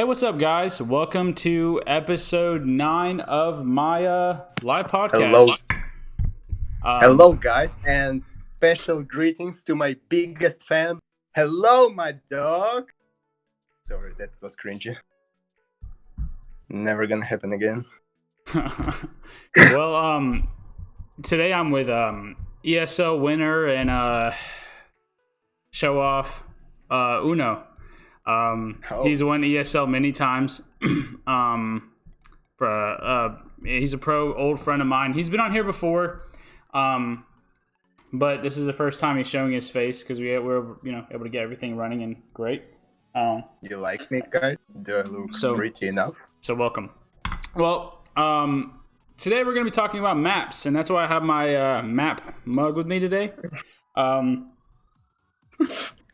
Hey, what's up, guys? Welcome to episode 9 of my live podcast. Hello, hello, guys, and special greetings to my biggest fan. Hello, my dog. Sorry, that was cringy. Never gonna happen again. Well, today I'm with ESL winner and show off Uno. He's won ESL many times. He's a pro, old friend of mine. He's been on here before, but this is the first time he's showing his face because we're able to get everything running and great. You like me, guys? Do I look pretty enough? So welcome. Well, today we're going to be talking about maps, and that's why I have my map mug with me today.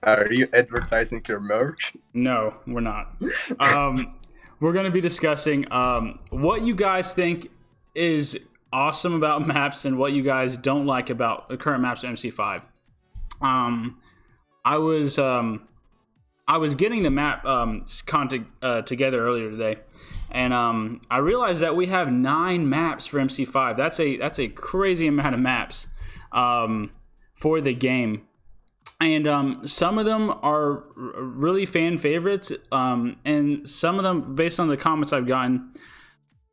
Are you advertising your merch? No, we're not. We're going to be discussing what you guys think is awesome about maps and what you guys don't like about the current maps of MC5. I was getting the map content together earlier today, and I realized that we have 9 maps for MC5. That's a crazy amount of maps for the game. And some of them are really fan favorites, and some of them, based on the comments I've gotten,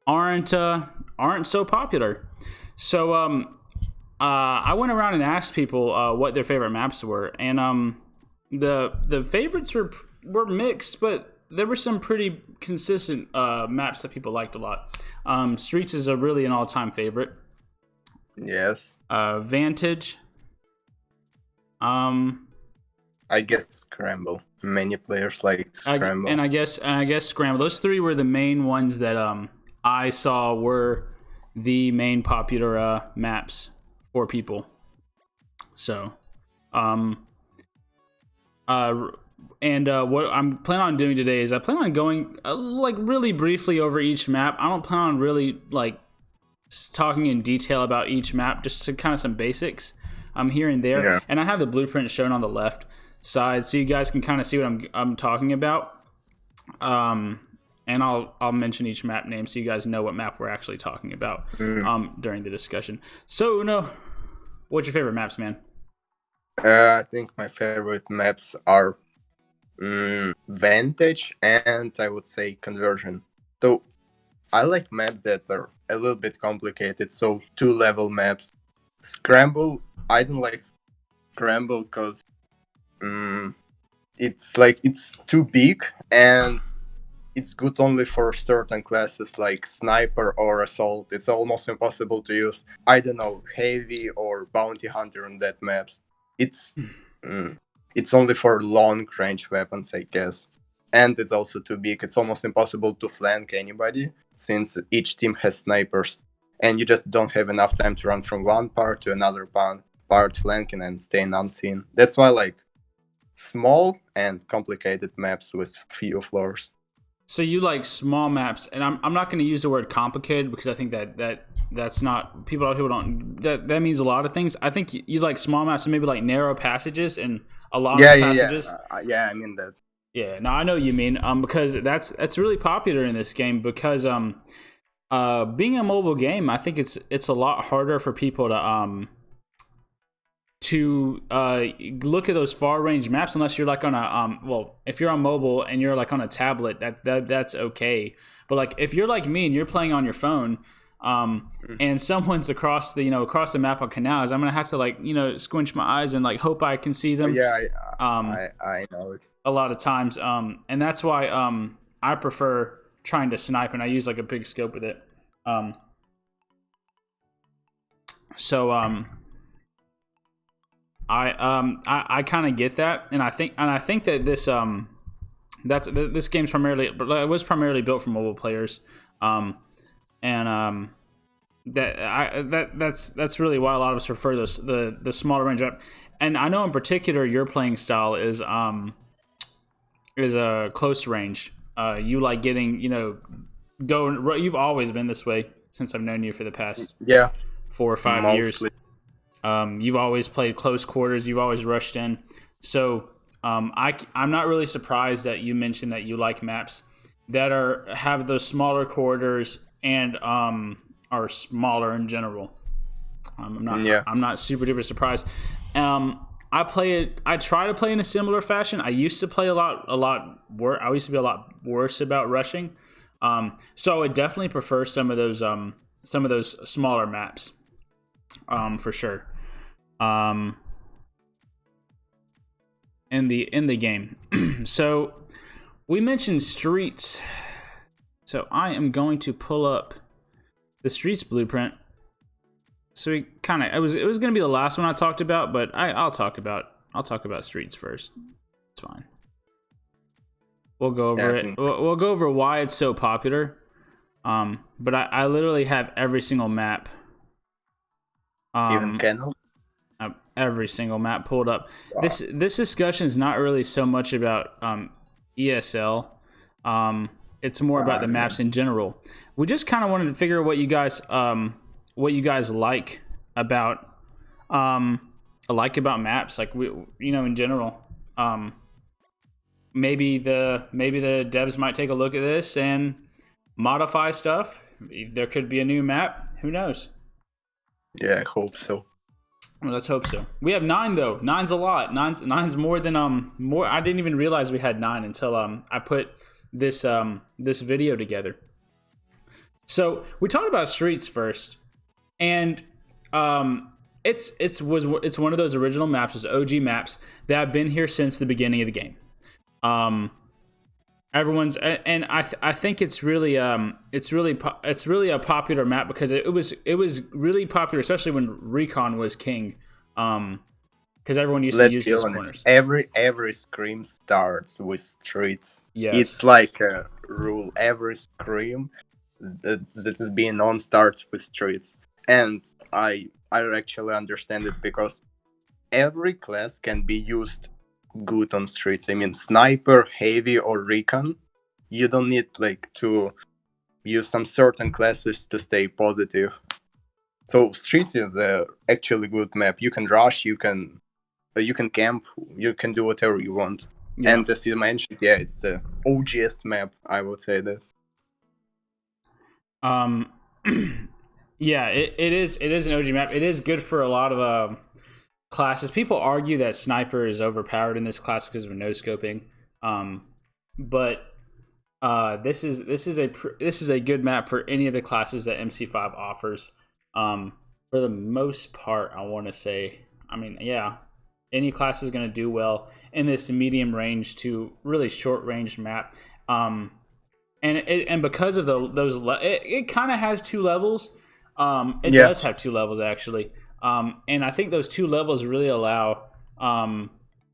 aren't so popular. So I went around and asked people what their favorite maps were, and the favorites were mixed, but there were some pretty consistent maps that people liked a lot. Streets is really an all-time favorite. Yes. Vantage. I guess Scramble. Many players like Scramble. I guess Scramble. Those 3 were the main ones that I saw were the main popular maps for people. So, what I'm planning on doing today is I plan on going really briefly over each map. I don't plan on really talking in detail about each map, just to kind of some basics here and there. Yeah. And I have the blueprint shown on the left side, so you guys can kind of see what I'm talking about. And I'll mention each map name so you guys know what map we're actually talking about during the discussion. So, Uno, what's your favorite maps, man? I think my favorite maps are Vantage and I would say Conversion. So I like maps that are a little bit complicated, so 2-level maps. Scramble, I don't like Scramble because it's too big and it's good only for certain classes like Sniper or Assault. It's almost impossible to use, I don't know, Heavy or Bounty Hunter on that maps. It's only for long range weapons, I guess. And it's also too big. It's almost impossible to flank anybody since each team has snipers. And you just don't have enough time to run from one part to another part flanking and staying unseen. That's why small and complicated maps with few floors. So you like small maps, and I'm not going to use the word complicated because I think that's not people don't that means a lot of things. I think you like small maps and maybe like narrow passages and a lot of passages. Yeah, I mean that. Yeah, no, I know what you mean. Because that's really popular in this game because being a mobile game, I think it's a lot harder for people to look at those far range maps unless you're on a if you're on mobile and you're on a tablet, that's okay. But if you're like me and you're playing on your phone and someone's across the map on Canals, I'm gonna have to squinch my eyes and hope I can see them. Yeah, I know it. A lot of times, and that's why I prefer trying to snipe, and I use a big scope with it. I kind of get that, and I think that this game's was primarily built for mobile players, that's really why a lot of us prefer the smaller range up. And I know in particular your playing style is a close range. You like getting you've always been this way since I've known you for the past 4 or 5 years. You've always played close quarters. You've always rushed in. So I'm not really surprised that you mentioned that you like maps that have those smaller corridors and are smaller in general. Yeah. I'm not super duper surprised. I try to play in a similar fashion. I used to play a lot worse. I used to be a lot worse about rushing. So I would definitely prefer some of those smaller maps. For sure. In the game. So we mentioned streets. So I am going to pull up the streets blueprint. So we kind of it was going to be the last one I talked about, but I'll talk about streets first. It's fine. We'll go over it. We'll go over why it's so popular. But I literally have every single map. Even Canals? Every single map pulled up. Wow. This discussion is not really so much about ESL. It's more about the maps in general. We just kind of wanted to figure out what you guys like about maps, like in general. Maybe the devs might take a look at this and modify stuff. There could be a new map. Who knows? Yeah, I hope so. Well, let's hope so. We have 9 though. 9's a lot. Nine's more than more. I didn't even realize we had 9 until I put this video together. So we talked about streets first, and it's one of those original maps, those OG maps that have been here since the beginning of the game. Everyone's, and I think it's really a popular map because it was really popular, especially when Recon was king. Because everyone used to use those corners. Every scream starts with streets. Yes. It's like a rule. Every scream that is being on starts with streets, and I actually understand it because every class can be used good on streets. I mean, sniper, heavy, or recon. You don't need to use some certain classes to stay positive. So streets is a actually good map. You can rush, you can camp, you can do whatever you want. Yeah. And as you mentioned, yeah, it's the OGest map. I would say that. Yeah, it is an OG map. It is good for a lot of classes. People argue that sniper is overpowered in this class because of no scoping. But this is a good map for any of the classes that MC5 offers. For the most part, I want to say, I mean, yeah, any class is going to do well in this medium range to really short range map. And because of it kind of has 2 levels. It does have 2 levels actually. And I think those 2 levels really allow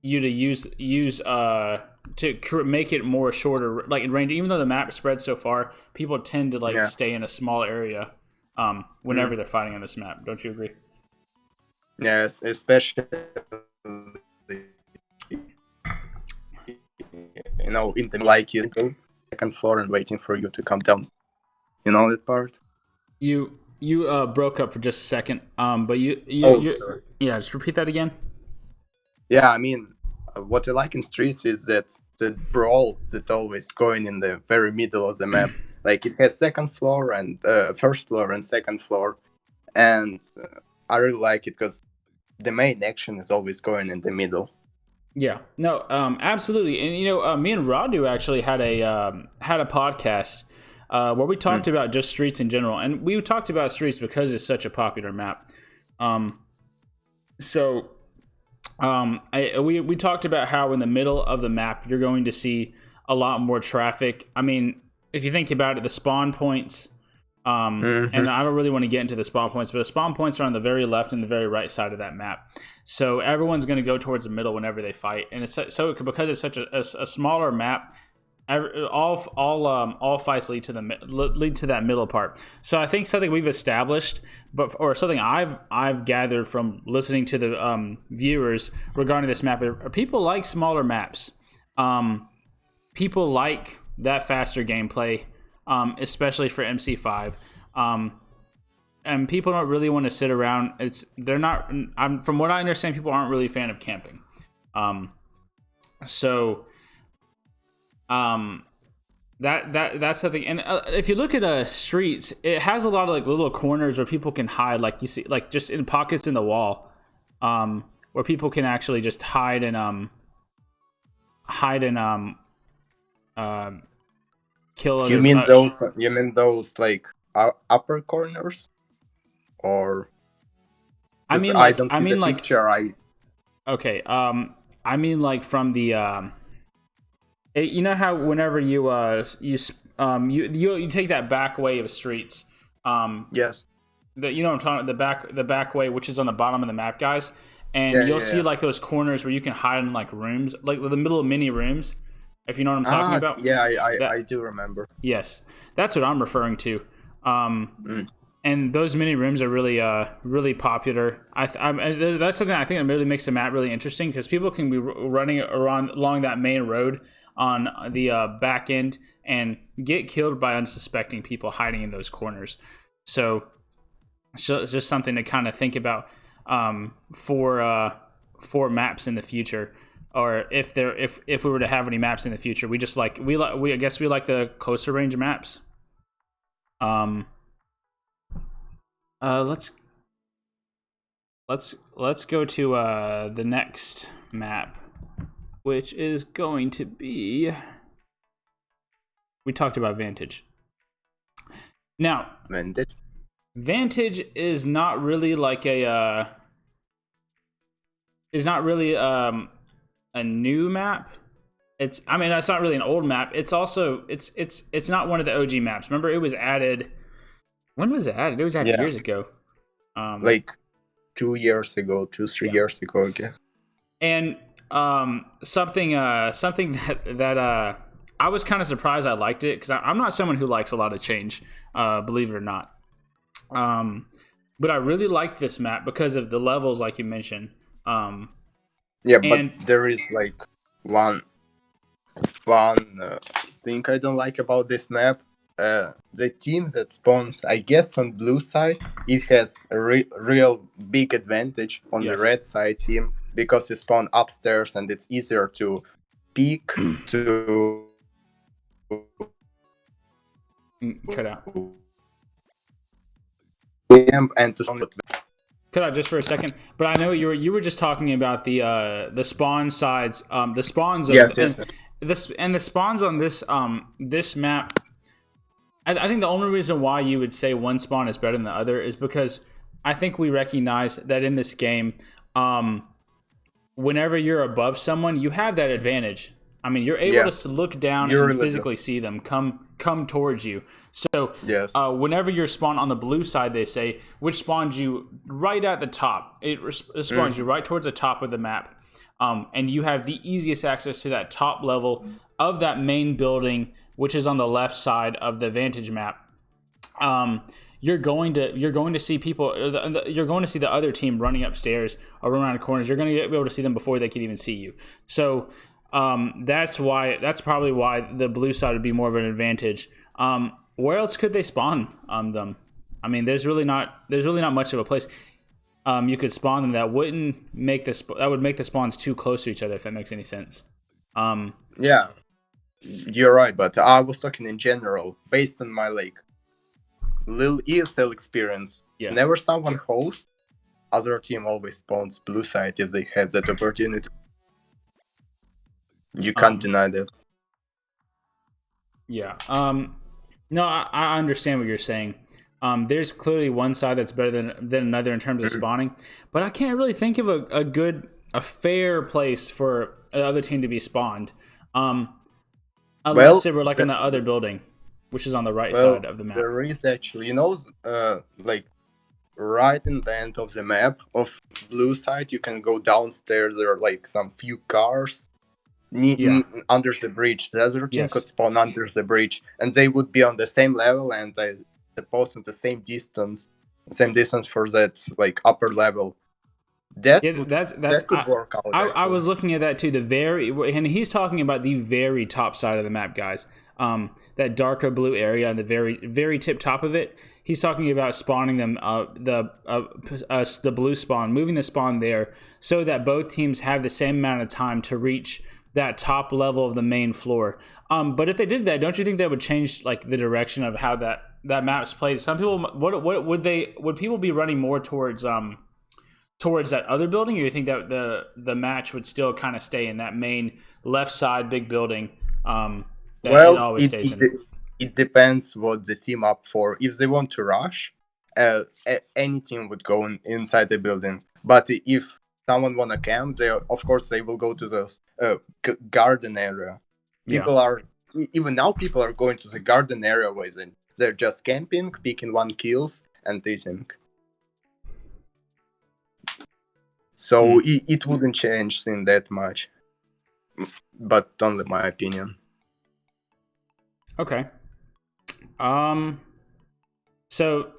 you to use to make it more shorter, like in range. Even though the map spreads so far, people tend to stay in a small area whenever they're fighting on this map. Don't you agree? Yes, especially in the second floor and waiting for you to come down. You know that part? You broke up for just a second. But sorry. Yeah, just repeat that again. Yeah, I mean, what I like in streets is that the brawl that always going in the very middle of the map. Like it has second floor and first floor and second floor, and I really like it because the main action is always going in the middle. Yeah, no, absolutely, and me and Radu actually had a podcast where we talked about just streets in general, and we talked about streets because it's such a popular map. We talked about how in the middle of the map you're going to see a lot more traffic. I mean, if you think about it, the spawn points, and I don't really want to get into the spawn points, but the spawn points are on the very left and the very right side of that map. So everyone's going to go towards the middle whenever they fight, and because it's such a smaller map, all fights lead to that middle part. So I think something we've established, or something I've gathered from listening to the viewers regarding this map, people like smaller maps. People like that faster gameplay, especially for MC5. And people don't really want to sit around. From what I understand, people aren't really a fan of camping. That's the thing. And if you look at streets, it has a lot of like little corners where people can hide, like you see, like just in pockets in the wall, where people can actually just hide and kill other. You mean those like upper corners, or because I don't see the picture. Okay. I mean like from the you know how whenever you take that back way of streets. Yes. You know what I'm talking about, the back way, which is on the bottom of the map, guys. And you'll see like those corners where you can hide in like rooms, like the middle of mini rooms, if you know what I'm talking about. Yeah, I do remember. Yes, that's what I'm referring to. And those mini rooms are really really popular. That's something I think that really makes the map really interesting, because people can be running around along that main road on the back end and get killed by unsuspecting people hiding in those corners. So it's just something to kind of think about for maps in the future, or if we were to have any maps in the future. I guess we like the closer range maps. Let's go to the next map, which is going to be, we talked about Vantage. Now, Vantage is not really like a new map. It's not really an old map. It's also it's not one of the OG maps. Remember, it was added. When was it added? It was added years ago. Like 2 years ago, 3 years ago, I guess. And something that I was kind of surprised I liked it, because I'm not someone who likes a lot of change, believe it or not. But I really like this map because of the levels, like you mentioned. But there is like one thing I don't like about this map. The team that spawns, I guess, on blue side, it has a real big advantage on the red side team, because you spawn upstairs and it's easier to peek to cut out. And to cut out just for a second. But I know you were just talking about the spawn sides, the spawns. And the spawns on this map. I think the only reason why you would say one spawn is better than the other is because I think we recognize that in this game, whenever you're above someone, you have that advantage. I mean, you're able to look down and physically see them come towards you. So whenever you're spawned on the blue side, they say, which spawns you right at the top. It spawns you right towards the top of the map. And you have the easiest access to that top level of that main building, which is on the left side of the Vantage map. You're going to see people. You're going to see the other team running upstairs or around corners. You're going to be able to see them before they can even see you. So that's probably why the blue side would be more of an advantage. Where else could they spawn them? I mean, there's really not much of a place you could spawn them that would make the spawns too close to each other, if that makes any sense. Yeah, you're right, but I was talking in general, based on my little ESL experience. Yeah. Whenever someone hosts, other team always spawns blue side if they have that opportunity. You can't deny that. Yeah. No, I understand what you're saying. There's clearly one side that's better than another in terms of spawning, but I can't really think of a fair place for another team to be spawned. Unless they were like in the other building, which is on the right side of the map. There is actually, right in the end of the map of blue side, you can go downstairs. There are some few cars under the bridge. The other team could spawn under the bridge, and they would be on the same level, and I suppose in the same distance for that upper level. That could work out. I was looking at that too. And he's talking about the very top side of the map, guys. That darker blue area on the very very tip top of it. He's talking about spawning them the blue spawn, moving the spawn there so that both teams have the same amount of time to reach that top level of the main floor. But if they did that, don't you think that would change like the direction of how that map's played? Some people, what would people be running more towards that other building, or you think that the match would still kind of stay in that main left side big building that it Well, always stays in? it depends what the team up for. If they want to rush, any team would go inside the building. But if someone wanna camp, of course they will go to the garden area. People are even now. People are going to the garden area where they're just camping, picking one kills, and eating. So it wouldn't change things that much, but only my opinion. Okay. So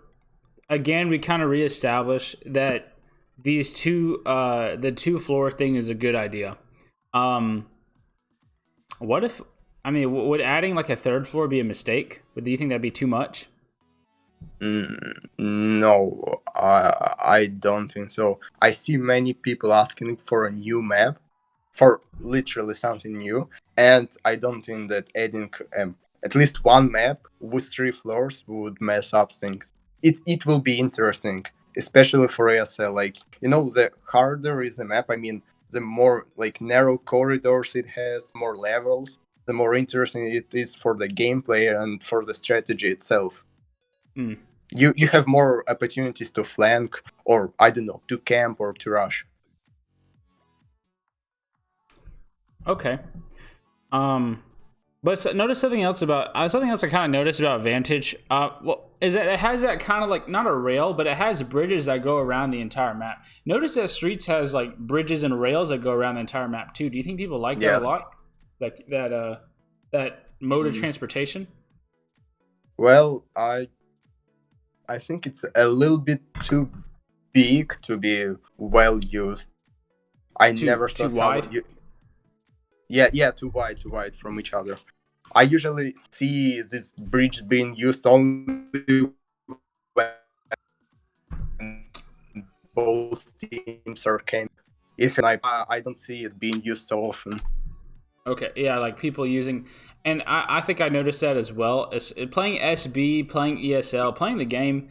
again, we kind of reestablish that the 2-floor thing is a good idea. What if, would adding like a 3rd floor be a mistake? Do you think that'd be too much? No, I don't think so. I see many people asking for a new map, for literally something new, and I don't think that adding at least one map with 3 floors would mess up things. It will be interesting, especially for ASL. Like, the harder is the map, the more like narrow corridors it has, more levels, the more interesting it is for the gameplay and for the strategy itself. You have more opportunities to flank, or I don't know, to camp or to rush. Okay. But notice something else I kind of noticed about Vantage. Is that it has that kind of like, not a rail, but it has bridges that go around the entire map. Notice that Streets has like bridges and rails that go around the entire map too. Do you think people like that a lot? That mode of transportation? Well, I think it's a little bit too big to be well used. I never saw too wide. Yeah, too wide from each other. I usually see this bridge being used only when both teams are camping. I don't see it being used so often. Okay, yeah, like people using, and I think I noticed that as well. As playing SB, playing ESL, playing the game.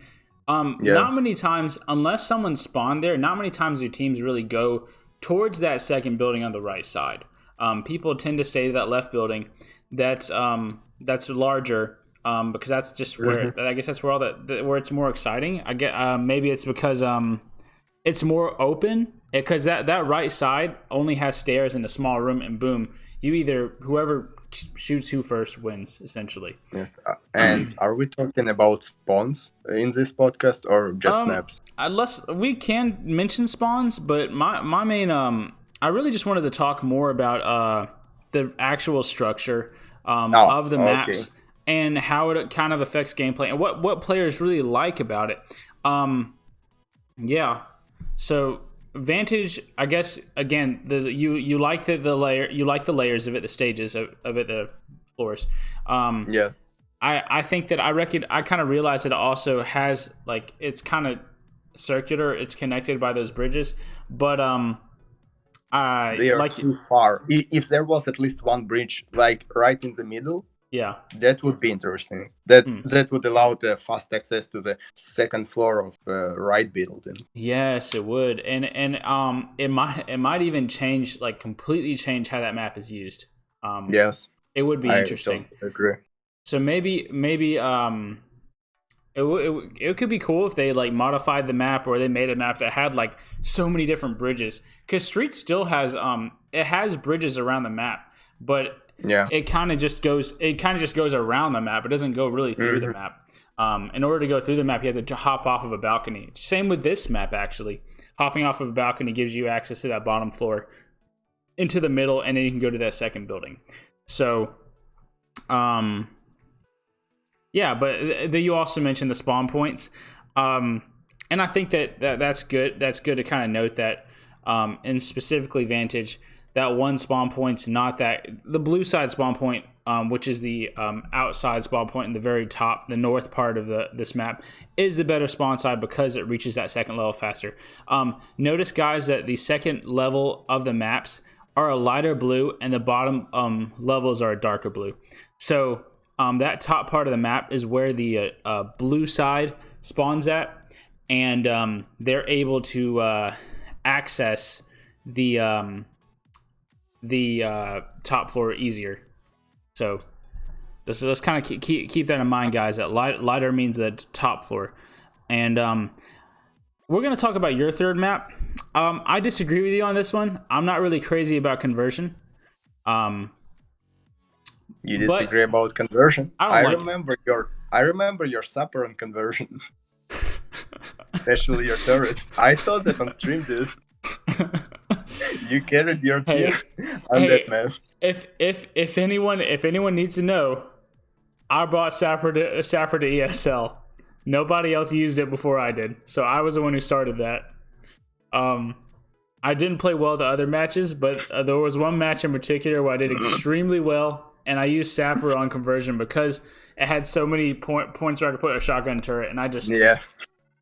Not many times, unless someone spawned there, not many times do teams really go towards that second building on the right side. People tend to stay to that left building that's larger, because that's just where I guess that's where where it's more exciting. I get maybe it's because it's more open, because that right side only has stairs in a small room, and boom, whoever shoots who first wins, essentially. Yes. And are we talking about spawns in this podcast, or just maps? Unless we can mention spawns, but my main I really just wanted to talk more about the actual structure of the maps and how it kind of affects gameplay and what players really like about it. Yeah. So Vantage, I guess, again, you like the layers of it, the stages of it, the floors. Yeah. I think that I kind of realized that it also has, like, it's kind of circular. It's connected by those bridges, but they are too far. If there was at least one bridge, like right in the middle, that would be interesting. That would allow the fast access to the second floor of the right building. Yes, it would, and it might even completely change how that map is used. Yes, it would be interesting. I agree. So maybe it could be cool if they like modified the map, or they made a map that had like so many different bridges. Because Street still has it has bridges around the map, but it kind of just goes around the map. It doesn't go really through the map. In order to go through the map, you have to hop off of a balcony. Same with this map, actually. Hopping off of a balcony gives you access to that bottom floor into the middle, and then you can go to that second building. So, yeah, but you also mentioned the spawn points, and I think that's good. That's good to kind of note that, and specifically Vantage, that one spawn point's not the blue side spawn point, which is the outside spawn point in the very top, the north part of this map, is the better spawn side because it reaches that second level faster. Notice, guys, that the second level of the maps are a lighter blue, and the bottom levels are a darker blue. So that top part of the map is where the blue side spawns at, and they're able to access the top floor easier. So let's kind of keep that in mind, guys. That lighter means the top floor, and we're going to talk about your third map. I disagree with you on this one. I'm not really crazy about conversion. You disagree about conversion? I remember your supper on conversion. Especially your turret. I saw that on stream, dude. You carried your team on that map. If anyone needs to know, I brought Sapper to ESL. Nobody else used it before I did, so I was the one who started that. I didn't play well the other matches, but there was one match in particular where I did extremely well, and I used Sapper on conversion because it had so many points where I could put a shotgun turret, and I just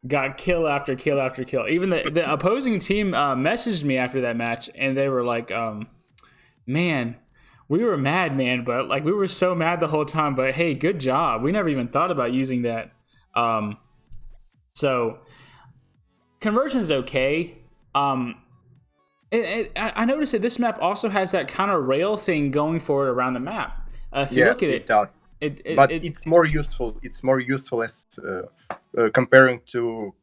got kill after kill after kill. Even the opposing team messaged me after that match, and they were like, man, we were mad, man, but like we were so mad the whole time, but hey, good job. We never even thought about using that. So conversion is okay. I noticed that this map also has that kind of rail thing going for it around the map. If you look at it does. But it's more useful. It's more useful as comparing to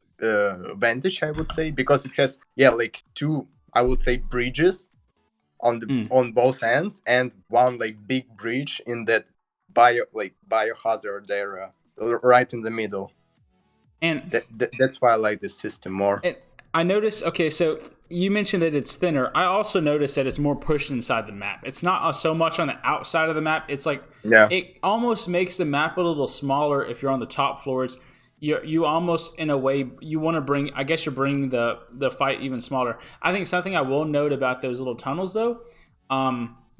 Vantage, I would say, because it has like two, I would say, bridges on both ends, and one like big bridge in that biohazard area right in the middle. And that's why I like this system more. I noticed. Okay, so you mentioned that it's thinner. I also noticed that it's more pushed inside the map. It's not so much on the outside of the map. It's like it almost makes the map a little smaller if you're on the top floors. You almost, in a way, you want to bring. I guess you're bringing the fight even smaller. I think something I will note about those little tunnels, though,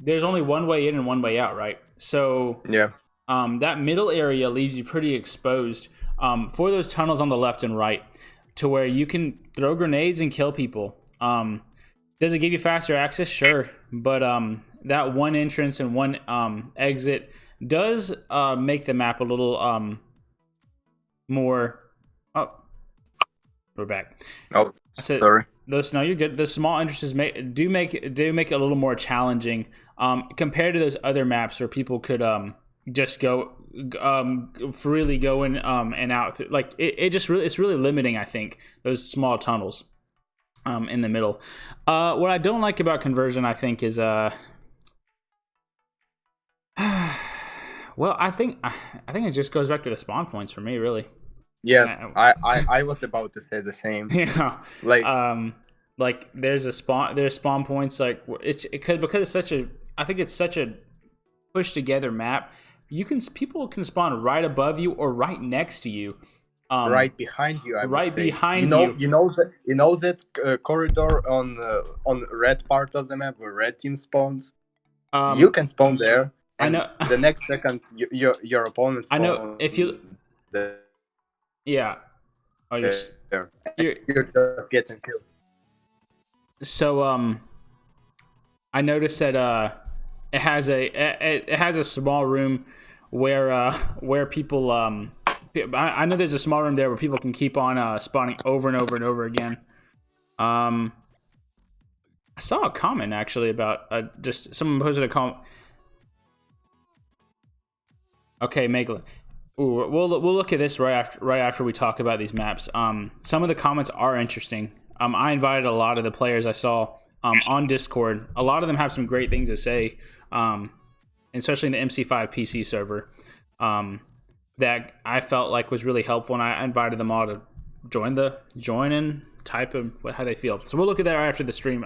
there's only one way in and one way out, right? So that middle area leaves you pretty exposed for those tunnels on the left and right, to where you can throw grenades and kill people. Does it give you faster access? Sure. But that one entrance and one exit does make the map a little more... Oh, we're back. Oh, sorry. No, you're good. The small entrances do make it a little more challenging compared to those other maps where people could just go freely go in and out. Like it's really limiting, I think, those small tunnels in the middle. What I don't like about conversion, I think, is well, I think it just goes back to the spawn points for me, really. Yes, I was about to say the same. Yeah, like there's spawn points, like because it's such a, I think it's such a pushed together map. People can spawn right above you or right next to you, right behind you. Behind you. You know that corridor on red part of the map where red team spawns. You can spawn there. And I know. The next second, your opponent spawns. I know if you. Yeah. Oh, you're just getting killed. So I noticed that it has a small room where people I know there's a small room there where people can keep on spawning over and over and over again. I saw a comment actually about just someone posted a comment. Okay, Megalyn. Ooh, we'll look at this right after we talk about these maps. Some of the comments are interesting. I invited a lot of the players I saw on Discord. A lot of them have some great things to say, especially in the MC5 PC server, that I felt like was really helpful, and I invited them all to join and type of how they feel. So we'll look at that right after the stream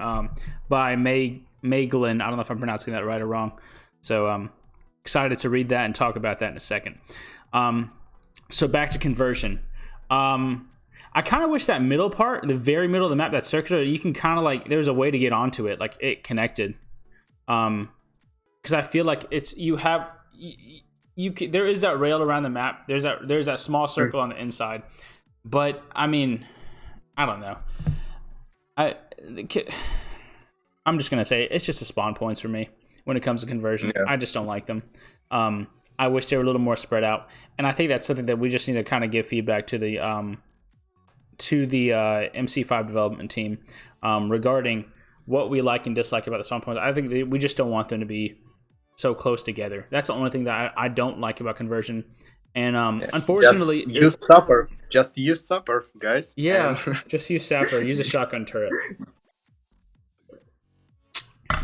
by Megalyn. I don't know if I'm pronouncing that right or wrong. So excited to read that and talk about that in a second. So back to conversion. I kind of wish that middle part, the very middle of the map, that circular, you can kind of like, there's a way to get onto it, like it connected. Because I feel like there is that rail around the map. There's that small circle on the inside. But I mean, I don't know. I I'm just gonna say it's just the spawn points for me when it comes to conversion. Yeah. I just don't like them. I wish they were a little more spread out, and I think that's something that we just need to kind of give feedback to the MC5 development team regarding what we like and dislike about the spawn points. I think we just don't want them to be so close together. That's the only thing that I don't like about conversion. And unfortunately, just use supper, guys. Yeah, just use sapper. Use a shotgun turret.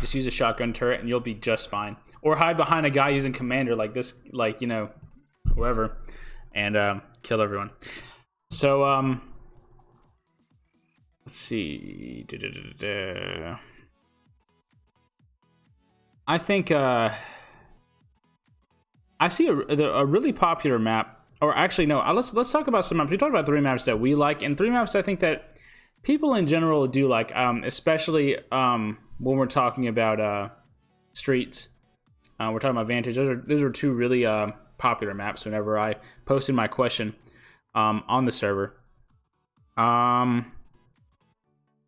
Just use a shotgun turret, and you'll be just fine. Or hide behind a guy using commander like this, like whoever, and kill everyone. So let's see. I think I see a really popular map. Or actually, no. Let's talk about some maps. We talked about 3 maps that we like, and 3 maps I think that people in general do like, especially when we're talking about streets. We're talking about Vantage. Those are 2 really popular maps. Whenever I posted my question on the server,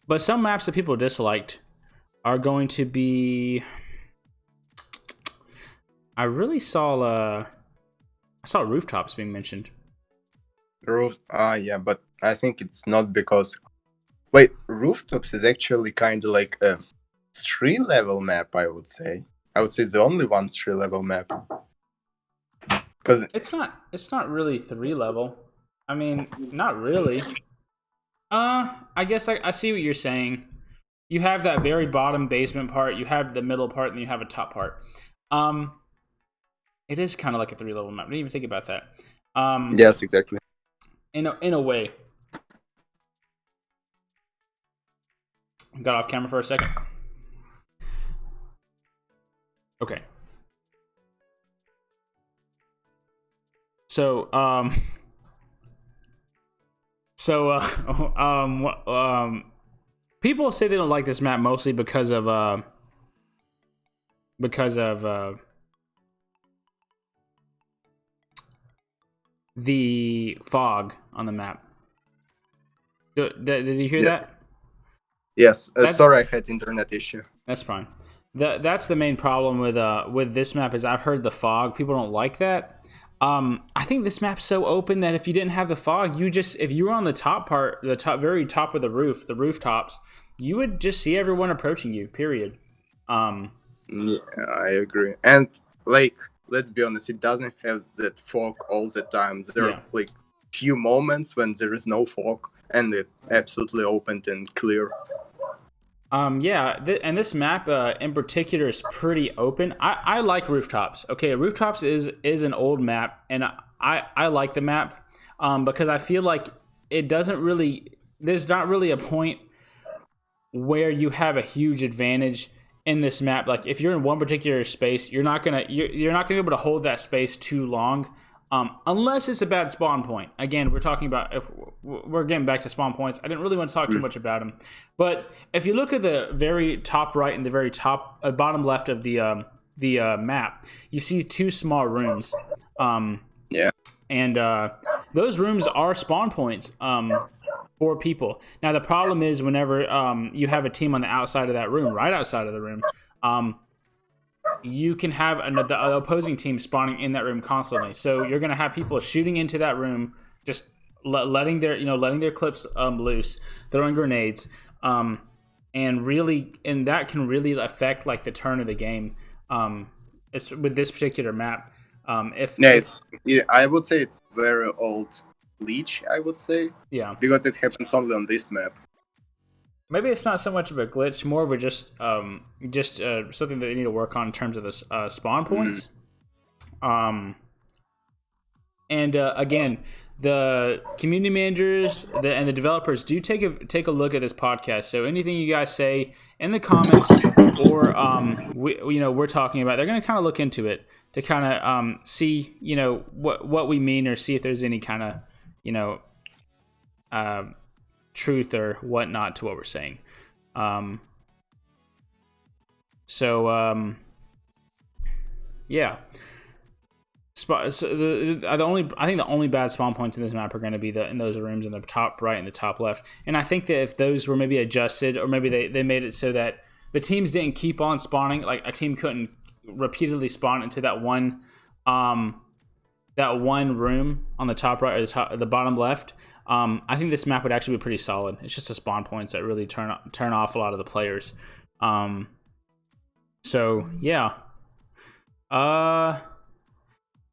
but some maps that people disliked are going to be. I really saw Rooftops being mentioned. Yeah, but I think it's not because. Wait, Rooftops is actually kind of like a 3-level map, I would say. I would say the only one 3-level map. Because it's not really 3-level. I mean, not really. I guess I see what you're saying. You have that very bottom basement part, you have the middle part, and you have a top part. It is kind of like a 3-level map. I didn't even think about that. Yes, exactly. In a way. Got off camera for a second. Okay. So, people say they don't like this map mostly because of the fog on the map. Did you hear that? Yes. Sorry, I had internet issue. That's fine. That's the main problem with this map is I've heard the fog. People don't like that. I think this map's so open that if you didn't have the fog, if you were on the top part, very top of the rooftops, you would just see everyone approaching you. Period. Yeah, I agree. And let's be honest, it doesn't have that fog all the time. There are few moments when there is no fog, and it's absolutely open and clear. And this map in particular is pretty open. I like Rooftops. Okay, Rooftops is an old map, and I like the map because I feel like there's not really a point where you have a huge advantage in this map. Like if you're in one particular space, you're not gonna be able to hold that space too long. Unless it's a bad spawn point. Again, we're talking about if we're getting back to spawn points. I didn't really want to talk too much about them, but if you look at the very top right and the very top bottom left of the map, you see 2 small rooms. And those rooms are spawn points for people. Now the problem is whenever you have a team on the outside of that room, right outside of the room, you can have the opposing team spawning in that room constantly. So you're going to have people shooting into that room, just letting their clips loose, throwing grenades, and that can really affect like the turn of the game. With this particular map, I would say it's very old glitch. I would say because it happens only on this map. Maybe it's not so much of a glitch, more of a just something that they need to work on in terms of the spawn points. Again, the community managers and the developers do take a look at this podcast. So anything you guys say in the comments or we're talking about, they're going to kind of look into it to kind of see what we mean or see if there's any kind of truth or whatnot to what we're saying. I think the only bad spawn points in this map are going to be in those rooms in the top right and the top left. And I think that if those were maybe adjusted, or maybe they made it so that the teams didn't keep on spawning. Like a team couldn't repeatedly spawn into that one room on the top right or the bottom left. I think this map would actually be pretty solid. It's just the spawn points that really turn off a lot of the players. So yeah.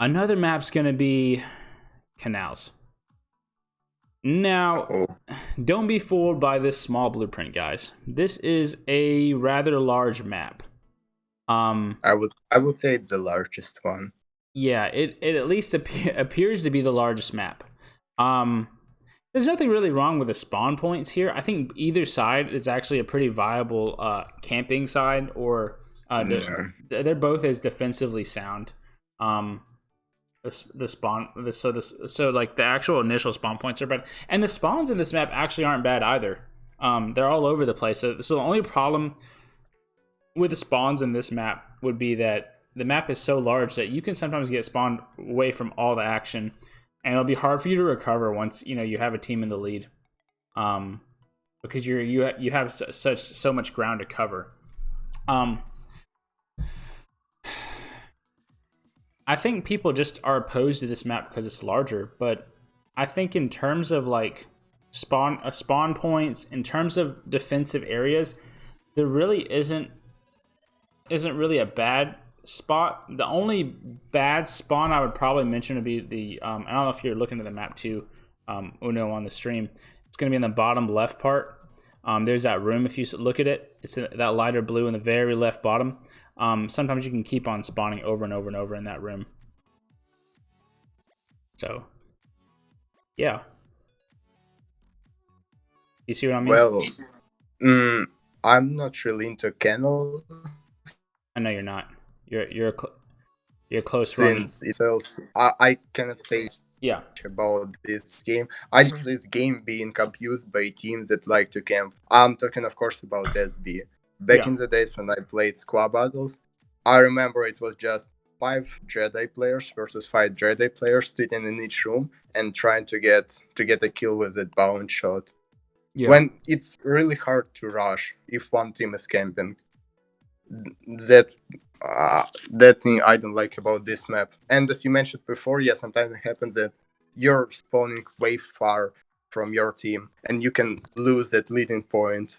Another map's gonna be Canals. Now, don't be fooled by this small blueprint, guys. This is a rather large map. I would say it's the largest one. Yeah, it at least appears to be the largest map. There's nothing really wrong with the spawn points here. I think either side is actually a pretty viable camping side, or they're both as defensively sound. So like the actual initial spawn points are bad, and the spawns in this map actually aren't bad either. They're all over the place. So the only problem with the spawns in this map would be that the map is so large that you can sometimes get spawned away from all the action, and it'll be hard for you to recover once you have a team in the lead, because you have so much ground to cover. I think people just are opposed to this map because it's larger, but I think in terms of like spawn points, in terms of defensive areas, there really isn't really a bad spot. The only bad spawn I would probably mention would be the I don't know if you're looking at the map too, Uno, on the stream. It's going to be in the bottom left part. There's that room. If you look at it, it's that lighter blue in the very left bottom. Sometimes you can keep on spawning over and over and over in that room. So, yeah. You see what I mean? Well, I'm not really into Canals. I know you're not. You're close Since it sells, I cannot say about this game. I just this game being abused by teams that like to camp. I'm talking, of course, about SB. Back in the days when I played squad battles, I remember it was just 5 Jedi players versus 5 Jedi players sitting in each room and trying to get a kill with that bound shot. Yeah. When it's really hard to rush if one team is camping. That thing I don't like about this map. And as you mentioned before, sometimes it happens that you're spawning way far from your team and you can lose that leading point.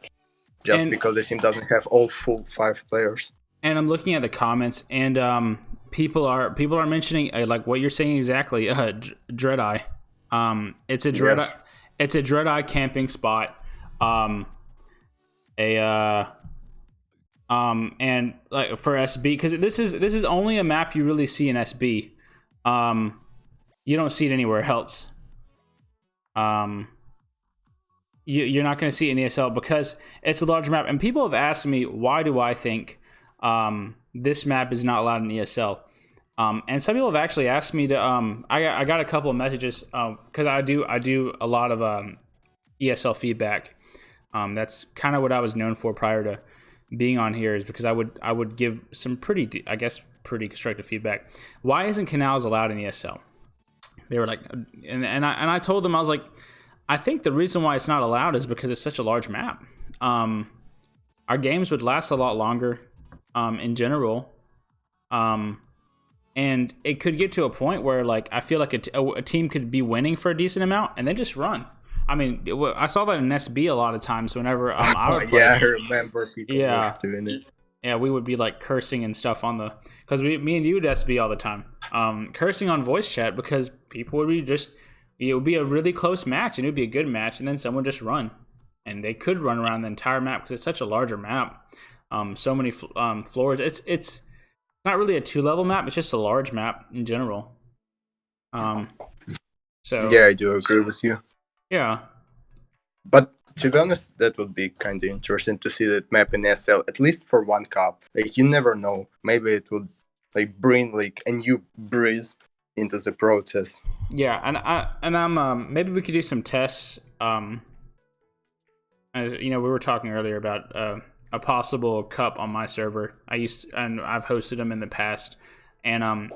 Because the team doesn't have all full 5 players. And I'm looking at the comments, and people are mentioning like what you're saying exactly. Dread-Eye. It's a Dread-Eye. Yes. It's a Dread-Eye camping spot. And like for SB, because this is only a map you really see in SB. You don't see it anywhere else. You're not going to see it in ESL because it's a large map. And people have asked me, why do I think this map is not allowed in ESL? And some people have actually asked me to. I got a couple of messages because I do a lot of ESL feedback. That's kind of what I was known for prior to being on here, is because I would give some pretty constructive feedback. Why isn't Canals allowed in ESL? They were like, and I told them, I was like, I think the reason why it's not allowed is because it's such a large map. Our games would last a lot longer in general. And it could get to a point where, like, I feel like a team could be winning for a decent amount and then just run. I mean, I saw that in SB a lot of times whenever I would play. I remember people doing it. Yeah, we would be, like, cursing and stuff because me and you would SB all the time. Cursing on voice chat because people would be just... It would be a really close match, and it would be a good match, and then someone would just run. And they could run around the entire map because it's such a larger map. So many floors. It's not really a 2-level map. It's just a large map in general. So yeah, I do agree with you. Yeah. But to be honest, that would be kind of interesting to see that map in SL, at least for one cup. Like, you never know. Maybe it would like bring like a new breeze into the process. Yeah, and I'm maybe we could do some tests. As, we were talking earlier about a possible cup on my server. And I've hosted them in the past, and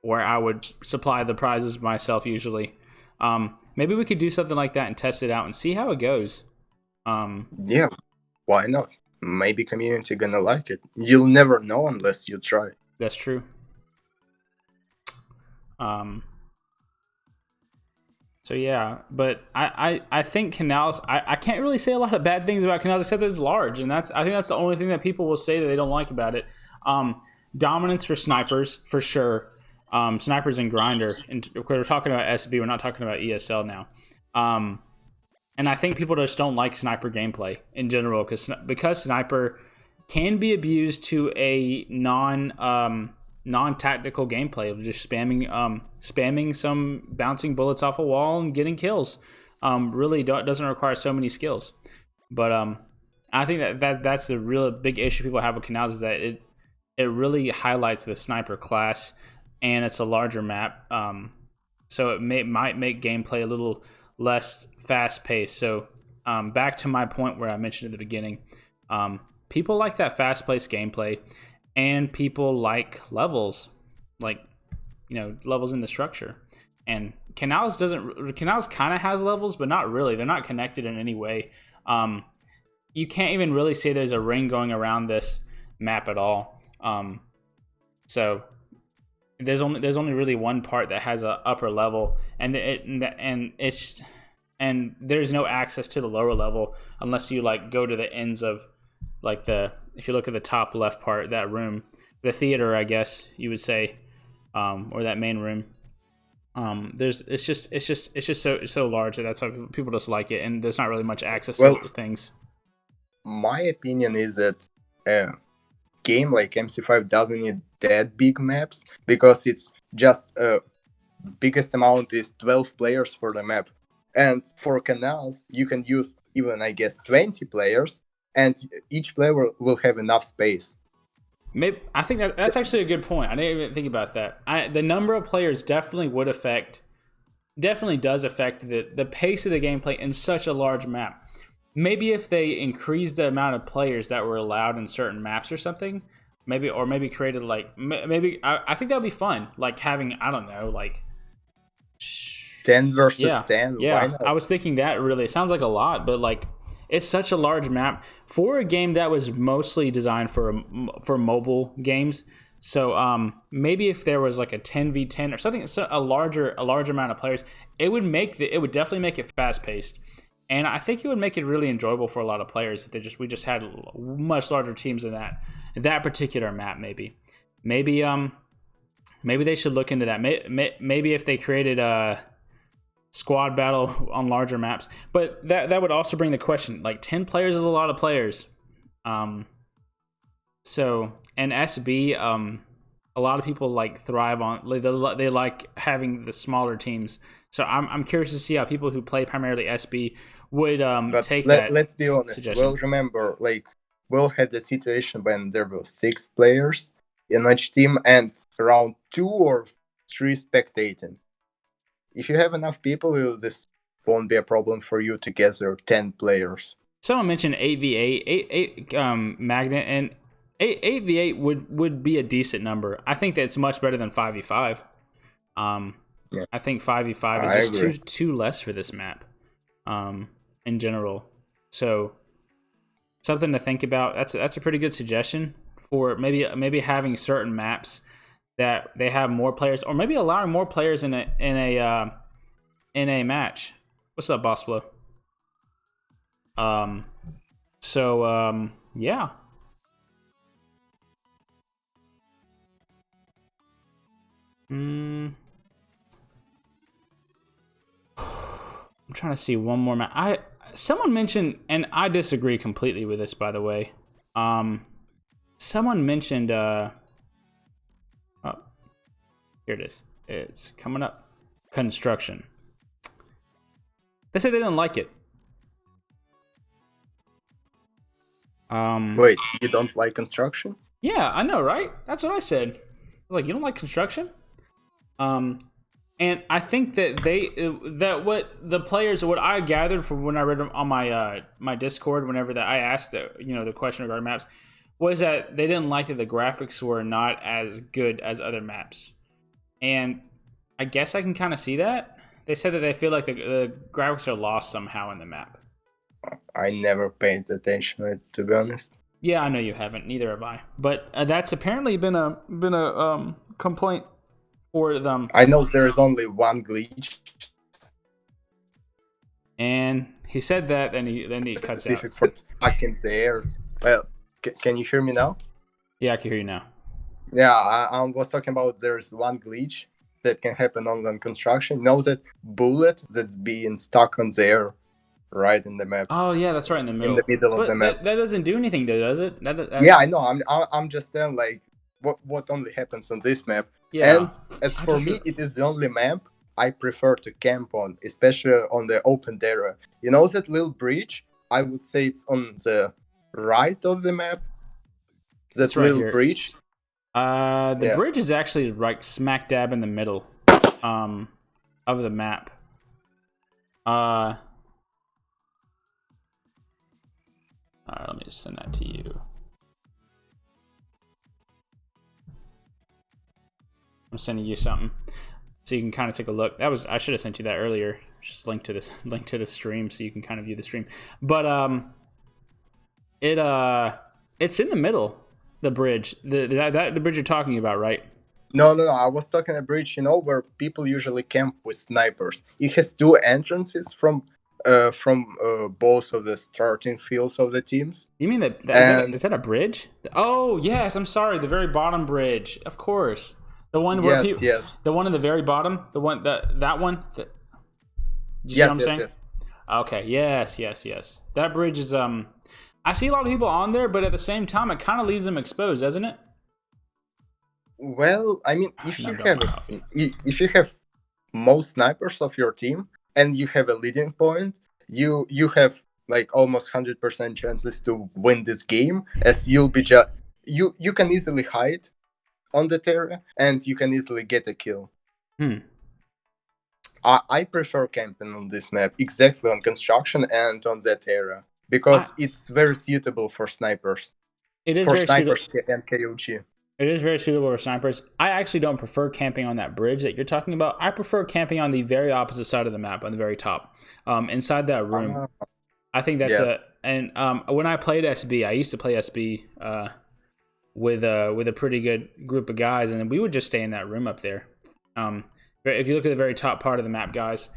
where I would supply the prizes myself usually. Maybe we could do something like that and test it out and see how it goes. Yeah, why not? maybe community gonna like it. You'll never know unless you try. That's true. So yeah, but I think Canals. I can't really say a lot of bad things about Canals except that it's large, and I think that's the only thing that people will say that they don't like about it. Dominance for snipers for sure. Snipers and grinder. And we're talking about SB. We're not talking about ESL now. And I think people just don't like sniper gameplay in general because sniper can be abused to a non-tactical gameplay of just spamming some bouncing bullets off a wall and getting kills. Really doesn't require so many skills. But I think that's the real big issue people have with Canals is that it really highlights the sniper class, and it's a larger map. So it might make gameplay a little less fast-paced. So back to my point where I mentioned at the beginning, people like that fast-paced gameplay, and people like levels, levels in the structure. And Canals kind of has levels, but not really. They're not connected in any way. You can't even really say there's a ring going around this map at all. So there's only really one part that has a upper level, and there's no access to the lower level unless you go to the ends of if you look at the top left part, that room, the theater, I guess you would say, or that main room. It's just so large that's why people just like it, and there's not really much access to things. My opinion is that a game like MC5 doesn't need that big maps because it's just biggest amount is 12 players for the map, and for Canals you can use even 20 players, and each player will have enough space. Maybe I think that's actually a good point. I didn't even think about that. The number of players definitely does affect the pace of the gameplay in such a large map. Maybe if they increased the amount of players that were allowed in certain maps or something, maybe created I think that would be fun. Like having 10 versus 10. Yeah, why not? I was thinking that really. It sounds like a lot, but it's such a large map for a game that was mostly designed for mobile games. So maybe if there was a 10v10 or something, a larger amount of players, it would definitely make it fast paced, and I think it would make it really enjoyable for a lot of players if we just had much larger teams than that particular map. Maybe they should look into that. Maybe if they created a squad battle on larger maps, but that would also bring the question: 10 players is a lot of players. So and SB, a lot of people thrive on they like having the smaller teams. So I'm curious to see how people who play primarily SB would take that. Let's be honest. Suggestion. Well, remember, we'll have the situation when there were 6 players in each team and around 2 or 3 spectating. If you have enough people, this won't be a problem for you to gather 10 players. Someone mentioned 8v8, Magnet, and 8v8 would be a decent number. I think that's much better than 5v5. Yeah. I think 5v5 is just too less for this map, in general. So something to think about. That's a pretty good suggestion for maybe having certain maps that they have more players, or maybe allowing more players in a match. What's up, Boss Blow? Yeah. I'm trying to see one more map. Someone mentioned, and I disagree completely with this, by the way. Someone mentioned here it is. It's coming up. Construction. They said they didn't like it. Wait, you don't like construction? Yeah, I know, right? That's what I said. I was like, you don't like construction? And I think that what I gathered from when I read on my Discord, whenever that I asked the question regarding maps, was that they didn't like that the graphics were not as good as other maps. And I guess I can kind of see that. They said that they feel like the graphics are lost somehow in the map. I never paid attention to it, to be honest. Yeah, I know you haven't. Neither have I. But that's apparently been a complaint for them. I know there is only one glitch And he said that, then he cuts out. specific for back in the air. Well, can you hear me now? Yeah, I can hear you now. Yeah, I was talking about there's one glitch that can happen on construction. Know that bullet that's being stuck on the air right in the map, Oh yeah, that's right in the in middle. the middle of the But map. that doesn't do anything though, does it? Yeah, I know. I'm just saying like what only happens on this map. Yeah. And as for me, it is the only map I prefer to camp on, especially on the open area. You know that little bridge? I would say it's on the right of the map. That It's right little here. bridge. The Yeah. bridge is actually right smack dab in the middle, of the map. Alright, let me just send that to you. I'm sending you something so you can kind of take a look. I should have sent you that earlier. Just link to the stream so you can kind of view the stream. But it's in the middle. The bridge, the bridge you're talking about, right? No. I was talking a bridge, where people usually camp with snipers. It has two entrances from both of the starting fields of the teams. You mean And is that a bridge? Oh yes, I'm sorry, the very bottom bridge. Of course, the one where yes. the one in the very bottom, the one that one. You see Yes, what I'm saying? yes. Okay, yes. That bridge is I see a lot of people on there, but at the same time, it kind of leaves them exposed, doesn't it? Well, I mean, No, if you have most snipers of your team and you have a leading point, you have like almost 100% chances to win this game, as you'll be just you can easily hide on the area and you can easily get a kill. I prefer camping on this map, exactly on construction and on that area, because it's very suitable for snipers. It is For very snipers suitable. and KOG. It is very suitable for snipers. I actually don't prefer camping on that bridge that you're talking about. I prefer camping on the very opposite side of the map, on the very top, inside that room. I think that's when I played SB, I used to play SB with a pretty good group of guys, and we would just stay in that room up there. If you look at the very top part of the map, guys,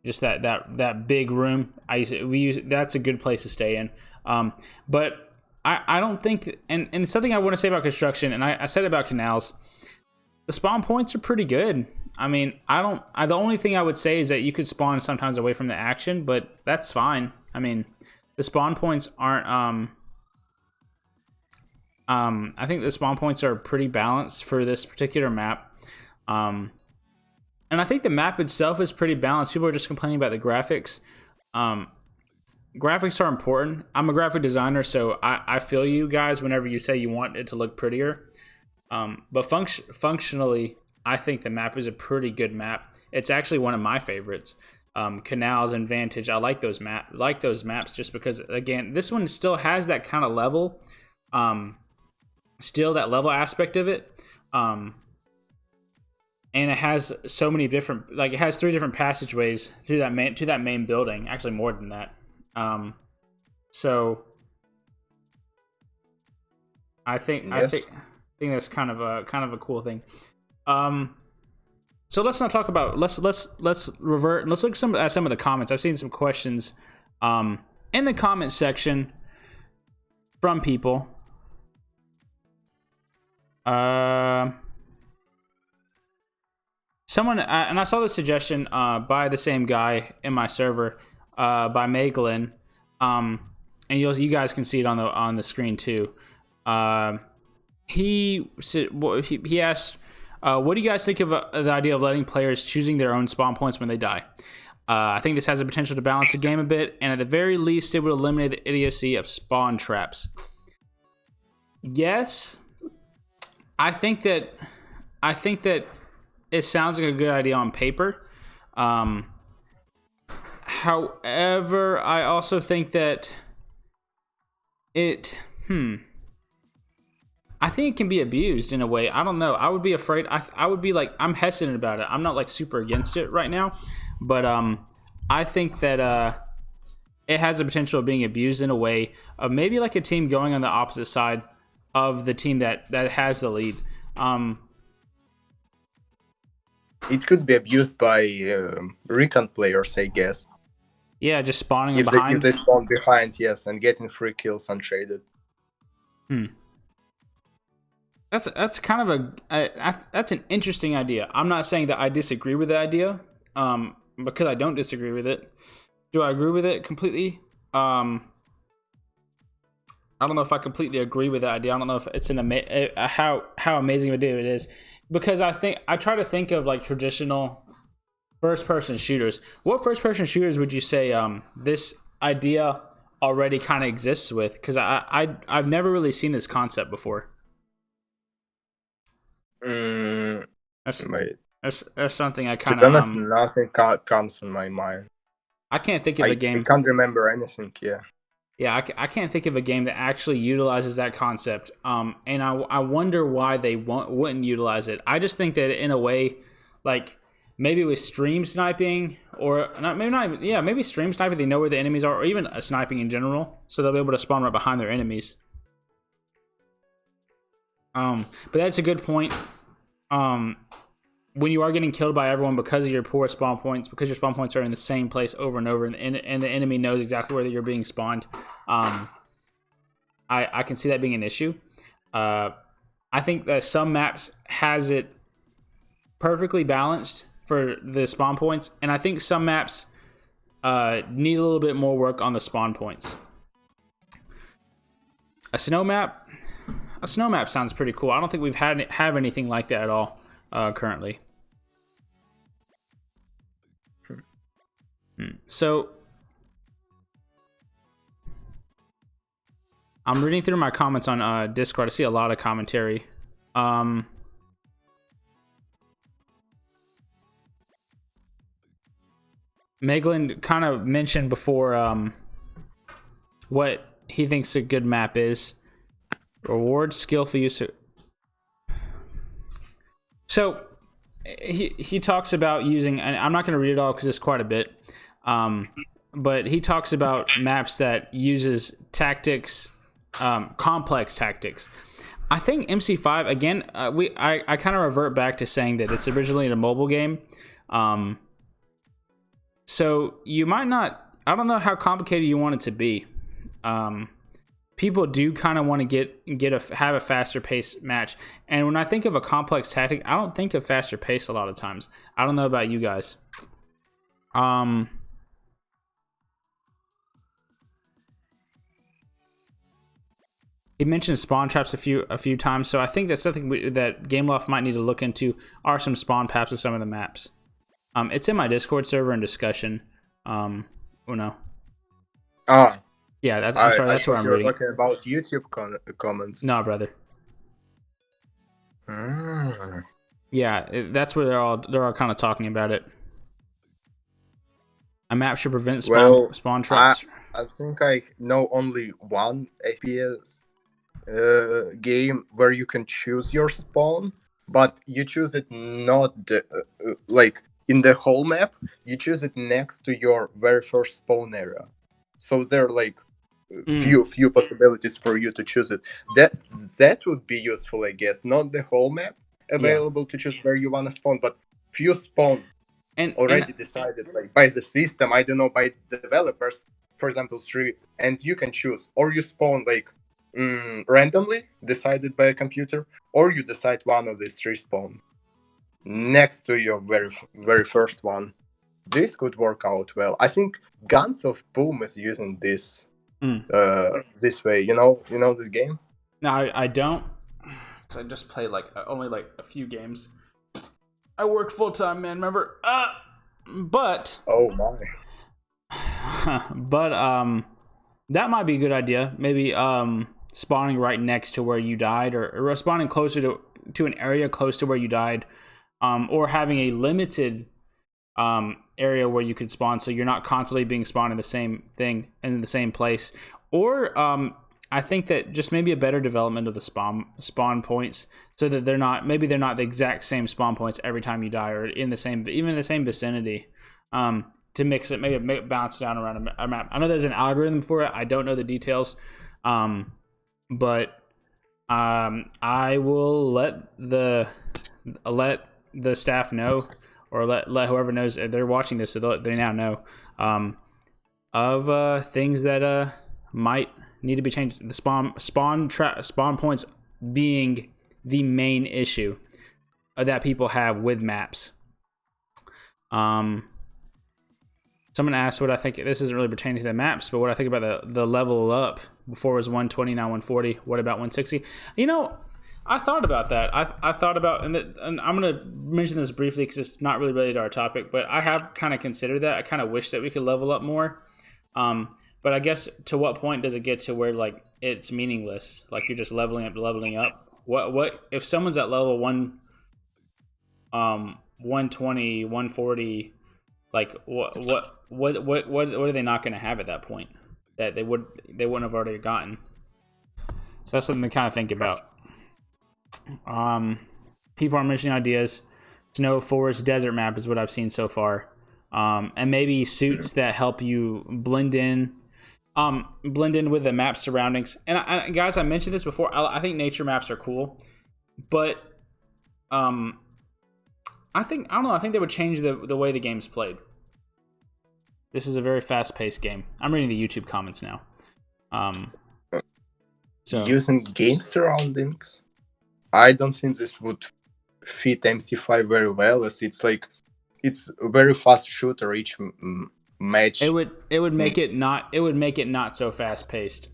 just that big room, that's a good place to stay in. But I don't think, and something I want to say about construction, and I said about Canals, the spawn points are pretty good. I mean, the only thing I would say is that you could spawn sometimes away from the action, but that's fine. I mean, the spawn points aren't, I think the spawn points are pretty balanced for this particular map. And I think the map itself is pretty balanced. People are just complaining about the graphics. Graphics are important. I'm a graphic designer, so I feel you guys whenever you say you want it to look prettier. But functionally, I think the map is a pretty good map. It's actually one of my favorites. Canals and Vantage, I like those maps just because, again, this one still has that kind of level, still that level aspect of it. And it has so many different, it has 3 different passageways to that main building. Actually, more than that. So I think that's kind of a cool thing. So let's not talk about let's revert and let's look at some of the comments. I've seen some questions in the comment section from people. Someone and I saw the suggestion by the same guy in my server, by Maglin, and you guys can see it on the screen too. He asked, what do you guys think of the idea of letting players choosing their own spawn points when they die? I think this has the potential to balance the game a bit, and at the very least, it would eliminate the idiocy of spawn traps. Yes, I think that it sounds like a good idea on paper. However, I also think that I think it can be abused in a way. I don't know. I would be afraid. I would be I'm hesitant about it. I'm not super against it right now, but I think that it has the potential of being abused in a way of maybe like a team going on the opposite side of the team that has the lead. It could be abused by recon players, I guess. Yeah, just spawning if behind. If they spawn behind, yes, and getting free kills untraded. That's kind of that's an interesting idea. I'm not saying that I disagree with the idea, because I don't disagree with it. Do I agree with it completely? I don't know if I completely agree with that idea. I don't know if it's how amazing of a idea it is, because I try to think of like traditional first-person shooters. What first-person shooters would you say this idea already kind of exists with? Because I've never really seen this concept before. That's something I kind of. To be honest, nothing comes to my mind. I can't think of a game. I can't remember anything. Yeah. Yeah, I can't think of a game that actually utilizes that concept. And I wonder why they wouldn't utilize it. I just think that in a way, like maybe with stream sniping, or maybe stream sniping, they know where the enemies are, or even sniping in general, so they'll be able to spawn right behind their enemies. But that's a good point. When you are getting killed by everyone because of your poor spawn points, because your spawn points are in the same place over and over, and the enemy knows exactly where you're being spawned, I can see that being an issue. I think that some maps has it perfectly balanced for the spawn points, and I think some maps need a little bit more work on the spawn points. A snow map sounds pretty cool. I don't think we've have anything like that at all currently. So I'm reading through my comments on Discord. I see a lot of commentary. Meglin kind of mentioned before what he thinks a good map is. Reward skillful use of... So he talks about using, and I'm not going to read it all because it's quite a bit, but he talks about maps that uses tactics, complex tactics. I think MC5, again, I kind of revert back to saying that it's originally a mobile game. So you might not, I don't know how complicated you want it to be. People do kind of want to have a faster pace match, and when I think of a complex tactic, I don't think of faster pace a lot of times. I don't know about you guys. He mentioned spawn traps a few times, so I think that's something that Gameloft might need to look into. Are some spawn traps of some of the maps? It's in my Discord server in discussion. Uno. Yeah, that's where I'm reading. You're talking about YouTube comments. No, brother. Yeah, that's where they're all kind of talking about it. A map should prevent spawn traps. I think I know only one FPS game where you can choose your spawn, but you choose it not like in the whole map. You choose it next to your very first spawn area. So there are like few possibilities for you to choose it. That would be useful, I guess. Not the whole map available to choose where you want to spawn, but few spawns already decided like by the system. I don't know, by the developers. For example, 3, and you can choose, or you spawn like randomly decided by a computer, or you decide one of these 3 spawn next to your very first one. This could work out well. I think Guns of Boom is using this this way. You know this game? No, I don't, because I just played only a few games. I work full time, man. Remember? But oh my. But that might be a good idea. Maybe spawning right next to where you died, or spawning closer to an area close to where you died, or having a limited area where you could spawn, so you're not constantly being spawned in the same thing in the same place. Or I think that just maybe a better development of the spawn points, so that they're not the exact same spawn points every time you die, or even in the same vicinity. to mix it, maybe bounce down around a map. I know there's an algorithm for it. I don't know the details, but I will let the staff know, or let whoever knows they're watching this, so they now know of things that might need to be changed. The spawn points being the main issue that people have with maps. Someone asked what I think. This isn't really pertaining to the maps, but what I think about the level up. Before it was 120, now 140. What about 160? I thought about that. I thought about, and I'm going to mention this briefly because it's not really related to our topic, but I have kind of considered that. I kind of wish that we could level up more. But I guess to what point does it get to where like it's meaningless? Like you're just leveling up. What if someone's at level 120, 140? Like what are they not going to have at that point that they wouldn't have already gotten? So that's something to kind of think about. People are mentioning ideas. Snow, forest, desert map is what I've seen so far. And maybe suits that help you blend in with the map surroundings. And guys, I mentioned this before. I think nature maps are cool, but I think they would change the way the game's played. This is a very fast-paced game. I'm reading the YouTube comments now. So using game surroundings, I don't think this would fit MC5 very well, as it's a very fast shooter each match. It would make it not so fast-paced.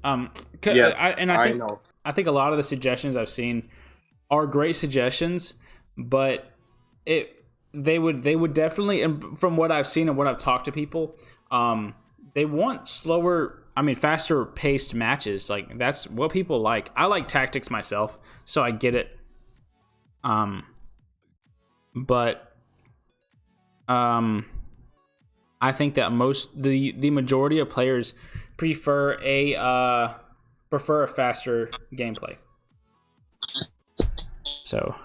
Yes, I know. I think a lot of the suggestions I've seen are great suggestions, but they would definitely, and from what I've seen and what I've talked to people, they want faster paced matches. Like that's what people like. I like tactics myself, so I get it. But I think that the majority of players prefer a faster gameplay. So.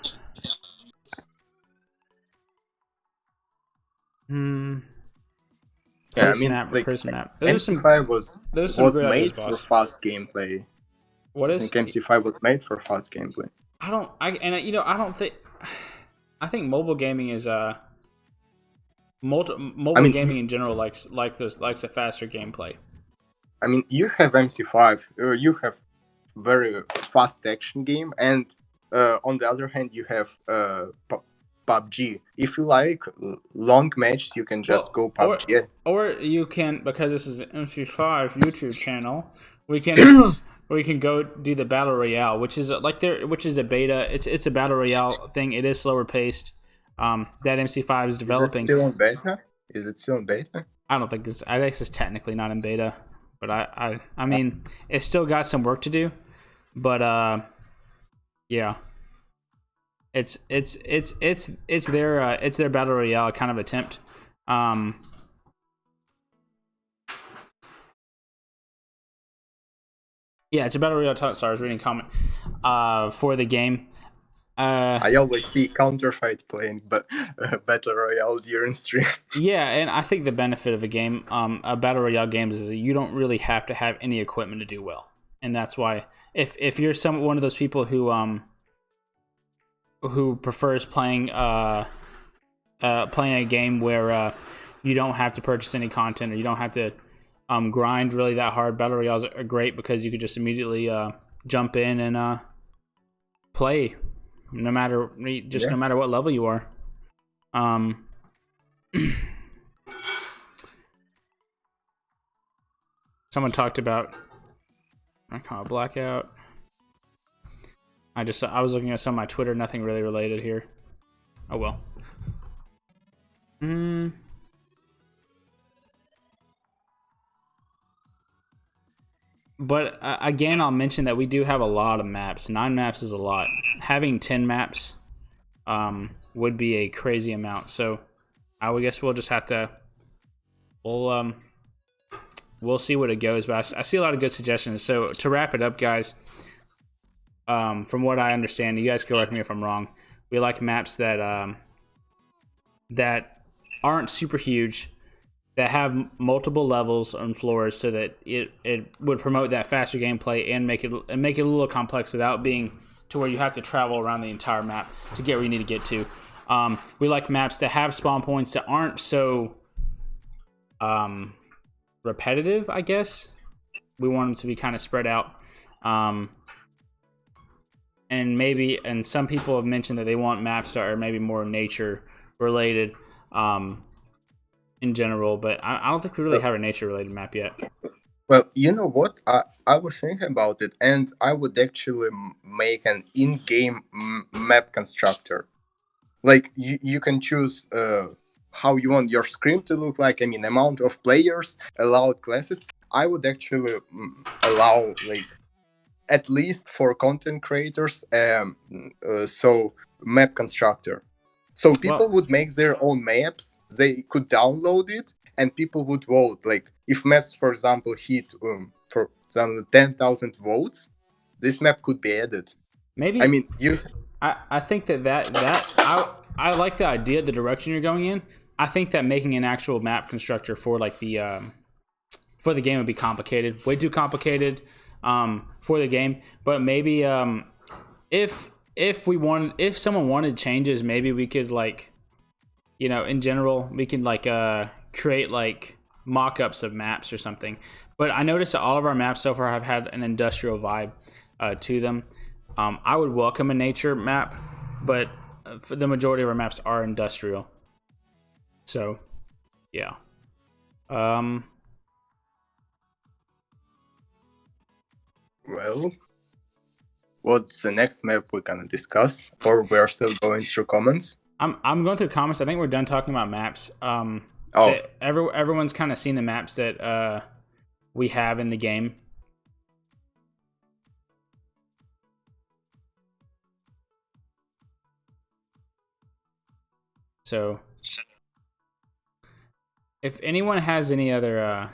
Yeah, Prison map. MC5 was made for fast gameplay. What is? I think MC5 was made for fast gameplay. I think mobile gaming is gaming in general likes a faster gameplay. I mean, you have MC5, you have very fast action game, and on the other hand, you have PUBG. If you like long matches, you can just go PUBG. Or you can, because this is an MC5 YouTube channel, we can go do the battle royale, which is a beta. It's a battle royale thing. It is slower paced. That MC5 is developing. Is it still in beta? I don't think I think it's technically not in beta, but I mean it's still got some work to do. But yeah. It's their battle royale kind of attempt. Yeah, it's a battle royale. Sorry, I was reading a comment for the game. I always see Counterfight playing battle royale during stream. Yeah, and I think the benefit of a battle royale game is that you don't really have to have any equipment to do well, and that's why if you're one of those people who prefers playing a game where you don't have to purchase any content or you don't have to grind really that hard. Battle royales are great because you could just immediately jump in and play, no matter what level you are. Someone talked about blackout. I was looking at some of my Twitter, nothing really related here. Oh well. But again, I'll mention that we do have a lot of maps. 9 maps is a lot. Having 10 maps would be a crazy amount. So I would guess we'll just have to we'll see what it goes. But I see a lot of good suggestions. So to wrap it up, guys. From what I understand, you guys correct me if I'm wrong. We like maps that aren't super huge, that have multiple levels and floors, so that it would promote that faster gameplay and make it a little complex without being to where you have to travel around the entire map to get where you need to get to. We like maps that have spawn points that aren't so repetitive, I guess. We want them to be kind of spread out. And some people have mentioned that they want maps that are maybe more nature related in general, but I don't think we really have a nature related map yet. Well, you know what? I was thinking about it, and I would actually make an in-game map constructor. Like, you can choose how you want your screen to look like. I mean, amount of players, allowed classes. I would actually allow, like, at least for content creators, so map constructor. So people would make their own maps. They could download it, and people would vote. Like, if maps, for example, hit for example 10,000 votes, this map could be added. Maybe. I mean, I think I like the idea, the direction you're going in. I think that making an actual map constructor for like for the game would be complicated, way too complicated for the game. But maybe if someone wanted changes, maybe we could, like, in general, we can like create like mock-ups of maps or something. But I noticed that all of our maps so far have had an industrial vibe to them. I would welcome a nature map, but for the majority of our maps are industrial. So, yeah. Well, what's the next map we're gonna discuss, or we're still going through comments? I'm going through comments. I think we're done talking about maps. Everyone's kind of seen the maps that we have in the game. So, if anyone has any other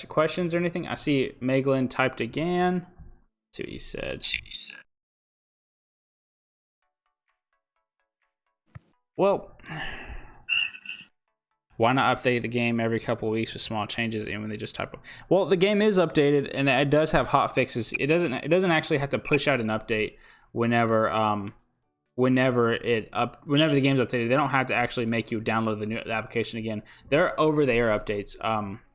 questions or anything, I see Meglin typed again. Let's see what he said. Well, why not update the game every couple of weeks with small changes, even when they just type? Well, the game is updated, and it does have hot fixes. It doesn't actually have to push out an update whenever the game's updated. They don't have to actually make you download the application again. They're over-the-air updates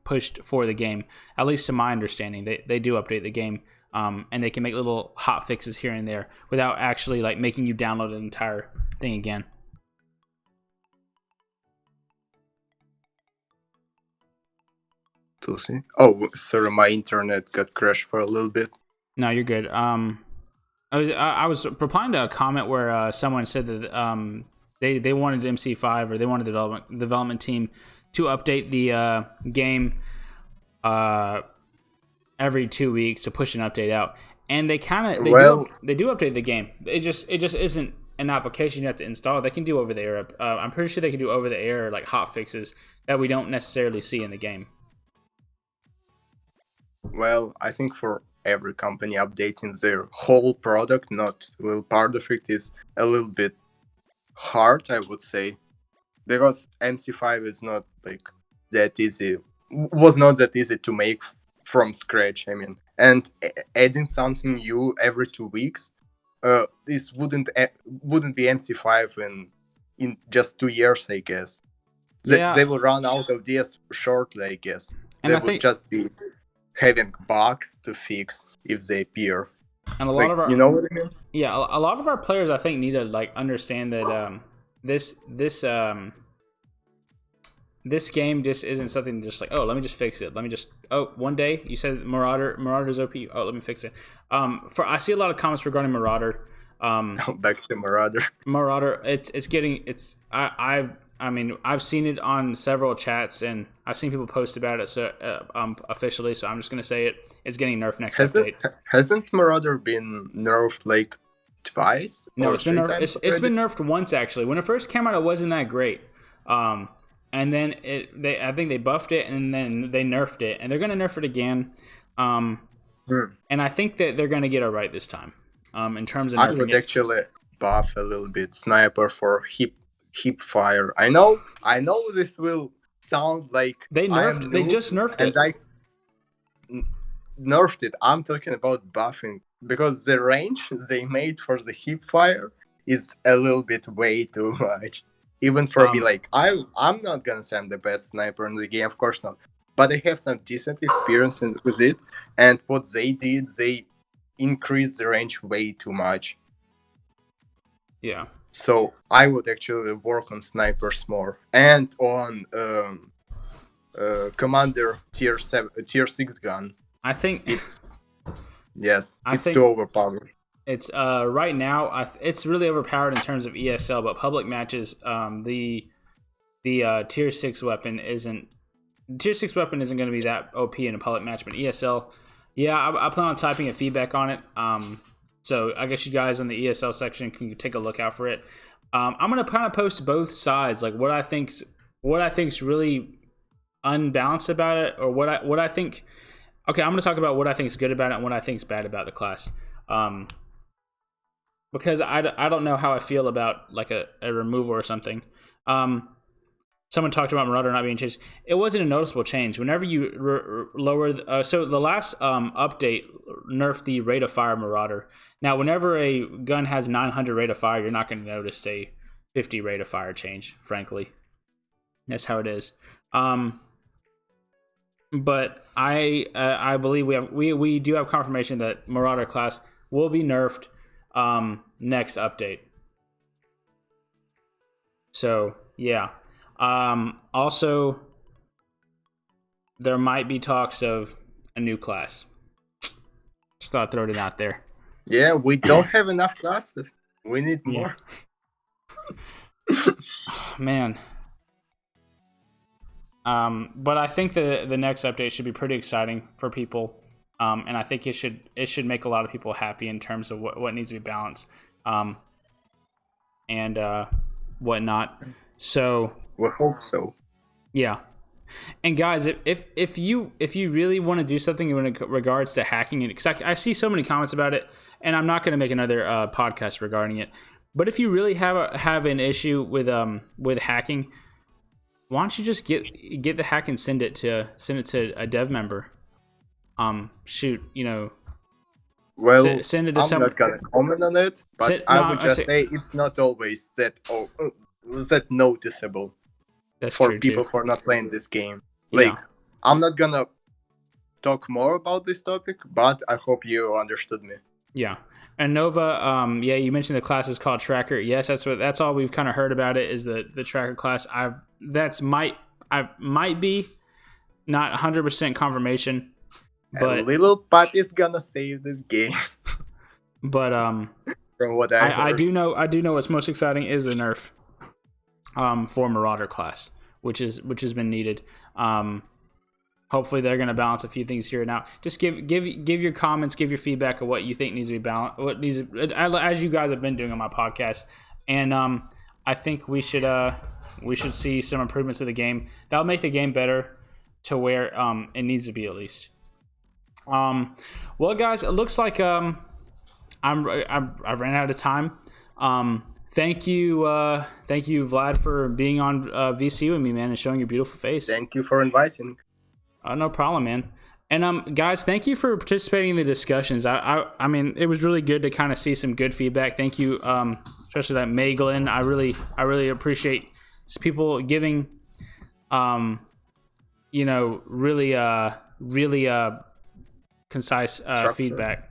pushed for the game, at least to my understanding. They do update the game, and they can make little hot fixes here and there without actually like making you download an entire thing again. DulZi. Oh, sorry, my internet got crashed for a little bit. No, you're good. I was replying to a comment where someone said that they wanted MC5, or they wanted the development team to update the game every 2 weeks, to push an update out, and they do update the game. It just isn't an application you have to install. They can do over the air. I'm pretty sure they can do over the air like hot fixes that we don't necessarily see in the game. Well, I think for every company, updating their whole product, not a little part of it, is a little bit hard, I would say, because MC5 is not like that easy. Was not that easy to make from scratch. I mean, and adding something new every 2 weeks, this wouldn't be MC5 in just 2 years, I guess. They will run out of DS shortly, I guess. And they would just be having bugs to fix if they appear. And a lot of our, you know what I mean? Yeah, a lot of our players, I think, need to like understand that this game just isn't something just like, oh, let me just fix it. Let me just one day you said Marauder's OP. Oh, let me fix it. I see a lot of comments regarding Marauder. Back to Marauder. Marauder, I've seen it on several chats, and I've seen people post about it officially, so I'm just going to say it. It's getting nerfed next update. Hasn't Marauder been nerfed like twice? No, it's been nerfed. It's been nerfed once, actually. When it first came out, it wasn't that great. And then I think they buffed it, and then they nerfed it, and they're going to nerf it again. And I think that they're going to get it right this time. In terms of I would actually buff a little bit Sniper for hip fire. I know this will sound like They I am nerfed. They noob just nerfed and it. I nerfed it. I'm talking about buffing because the range they made for the hip fire is a little bit way too much. Even for me, like I'm not gonna say I'm the best sniper in the game, of course not. But I have some decent experience with it, and what they did, they increased the range way too much. Yeah. So I would actually work on snipers more and on commander tier 6 gun. I think It's I it's think too overpowered. it's right now. It's really overpowered in terms of ESL, but public matches, the tier 6 weapon isn't. Tier 6 weapon isn't going to be that OP in a public match, but ESL, yeah, I plan on typing a feedback on it. So I guess you guys in the ESL section can take a look out for it. I'm going to kind of post both sides, like what I think's really unbalanced about it, or what I think. Okay, I'm going to talk about what I think is good about it and what I think is bad about the class. Because I don't know how I feel about like a removal or something. Someone talked about Marauder not being changed. It wasn't a noticeable change. Whenever you lower... so the last update nerfed the rate of fire Marauder. Now, whenever a gun has 900 rate of fire, you're not going to notice a 50 rate of fire change, frankly. That's how it is. But I believe we do have confirmation that Marauder class will be nerfed next update. So, yeah. Also, there might be talks of a new class. Just thought I'd throw it out there. Yeah, we don't have enough classes. We need more. Man. But I think the next update should be pretty exciting for people. And I think it should make a lot of people happy in terms of what needs to be balanced. And whatnot. So we hope so. Yeah. And guys, if you really want to do something in regards to hacking, because I see so many comments about it, and I'm not going to make another podcast regarding it. But if you really have an issue with hacking, why don't you just get the hack and send it to a dev member? Send it to I'm not gonna comment on it, but I would just say it's not always that noticeable. That's for true people too. who are not playing this game. Like, I'm not gonna talk more about this topic, but I hope you understood me. Yeah. And Nova, you mentioned the class is called Tracker. Yes, that's all we've kind of heard about it is the Tracker class. I might be not 100% confirmation, but little Puppy's gonna save this game. But from what I do know what's most exciting is the nerf for Marauder class, which has been needed. Hopefully they're going to balance a few things here and now. Just give your comments, give your feedback of what you think needs to be balanced, as you guys have been doing on my podcast. And I think we should see some improvements to the game. That'll make the game better to where it needs to be at least. Well, guys, it looks like I ran out of time. Thank you, Vlad, for being on VC with me, man, and showing your beautiful face. Thank you for inviting. No problem, man. And guys, thank you for participating in the discussions. I mean, it was really good to kind of see some good feedback. Thank you, especially that Megalyn. I really appreciate people giving, really concise feedback.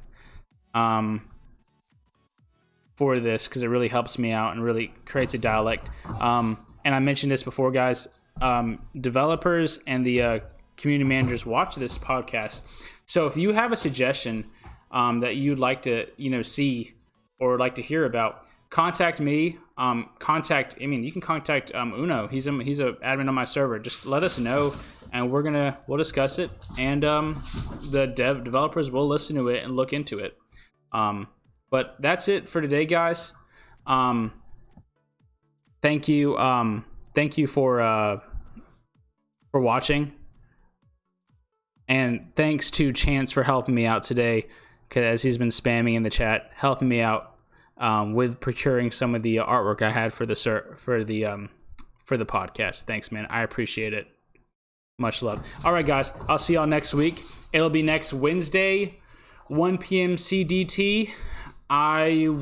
For this, because it really helps me out and really creates a dialect. And I mentioned this before, guys. Developers and the community managers watch this podcast. So if you have a suggestion that you'd like to see or like to hear about, contact me. You can contact Uno. He's a admin on my server. Just let us know, and we'll discuss it. And the developers will listen to it and look into it. But that's it for today, guys. Thank you for watching, and thanks to Chance for helping me out today, because he's been spamming in the chat, helping me out with procuring some of the artwork I had for the podcast. Thanks, man. I appreciate it. Much love. All right, guys. I'll see y'all next week. It'll be next Wednesday, 1 p.m. CDT.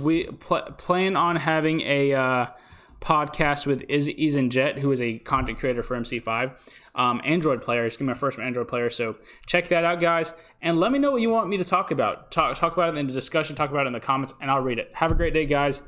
We plan on having a podcast with Izan Jet, who is a content creator for MC5. Android player. He's my first Android player. So check that out, guys. And let me know what you want me to talk about. Talk about it in the discussion. Talk about it in the comments, and I'll read it. Have a great day, guys.